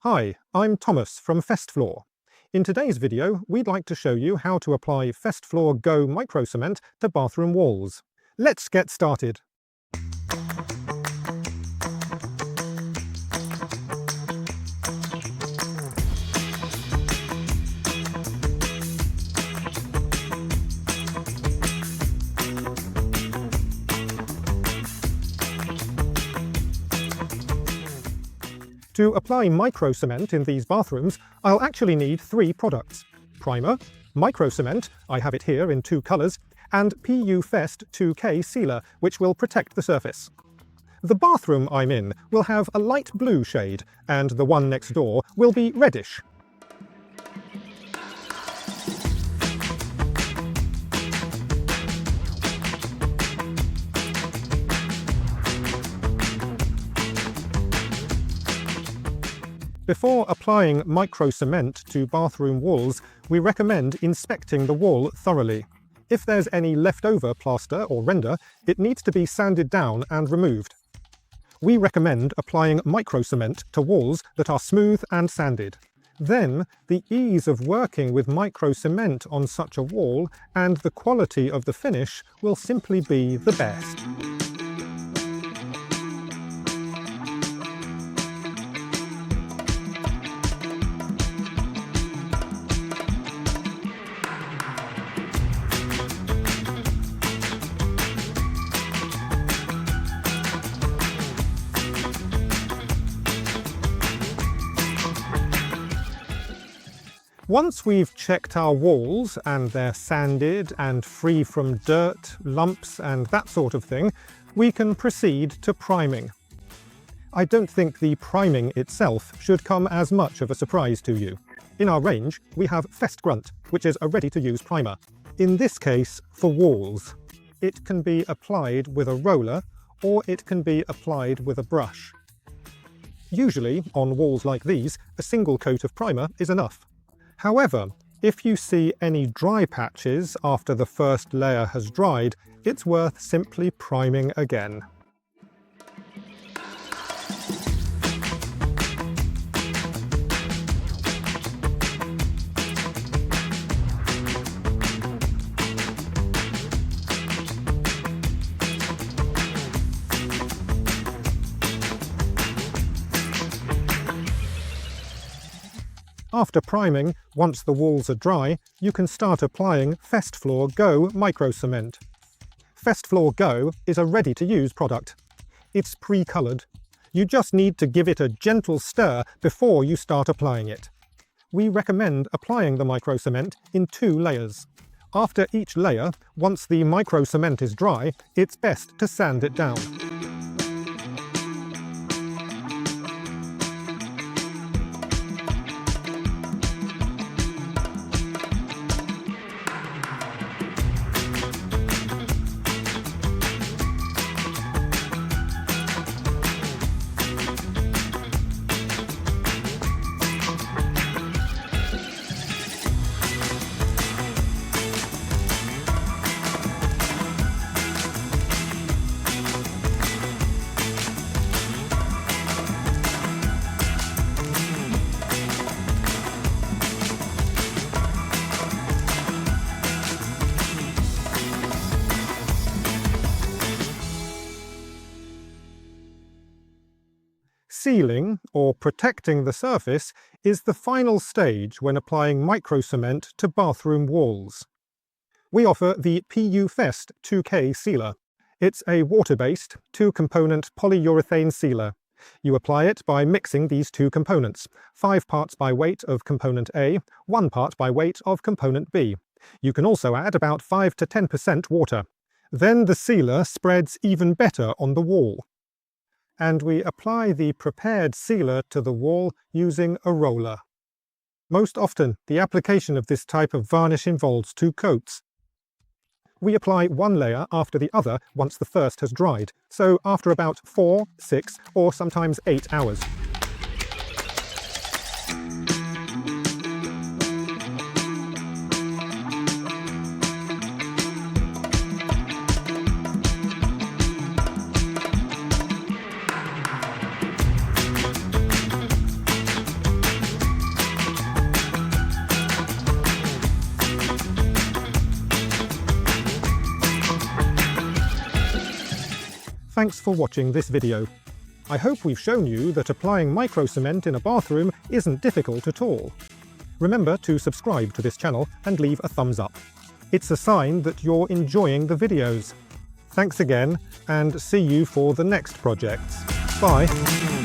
Hi, I'm Thomas from Festfloor. In today's video, we'd like to show you how to apply Festfloor GO Microcement to bathroom walls. Let's get started. To apply microcement in these bathrooms, I'll actually need three products: primer, microcement, I have it here in two colours, and PU Fest 2K sealer, which will protect the surface. The bathroom I'm in will have a light blue shade, and the one next door will be reddish. Before applying microcement to bathroom walls, we recommend inspecting the wall thoroughly. If there's any leftover plaster or render, it needs to be sanded down and removed. We recommend applying microcement to walls that are smooth and sanded. Then, the ease of working with microcement on such a wall and the quality of the finish will simply be the best. Once we've checked our walls and they're sanded and free from dirt, lumps and that sort of thing, we can proceed to priming. I don't think the priming itself should come as much of a surprise to you. In our range, we have Festgrunt, which is a ready-to-use primer. In this case, for walls. It can be applied with a roller, or it can be applied with a brush. Usually, on walls like these, a single coat of primer is enough. However, if you see any dry patches after the first layer has dried, it's worth simply priming again. After priming, once the walls are dry, you can start applying Festfloor GO Microcement. Festfloor GO is a ready-to-use product. It's pre-coloured. You just need to give it a gentle stir before you start applying it. We recommend applying the microcement in 2 layers. After each layer, once the microcement is dry, it's best to sand it down. Sealing, or protecting the surface, is the final stage when applying microcement to bathroom walls. We offer the PU Fest 2K sealer. It's a water-based, 2-component polyurethane sealer. You apply it by mixing these 2 components, 5 parts by weight of component A, 1 part by weight of component B. You can also add about 5 to 10% water. Then the sealer spreads even better on the wall. And we apply the prepared sealer to the wall using a roller. Most often, the application of this type of varnish involves 2 coats. We apply one layer after the other once the first has dried, so after about 4, 6, or sometimes 8 hours. Thanks for watching this video. I hope we've shown you that applying microcement in a bathroom isn't difficult at all. Remember to subscribe to this channel and leave a thumbs up. It's a sign that you're enjoying the videos. Thanks again, and see you for the next projects. Bye!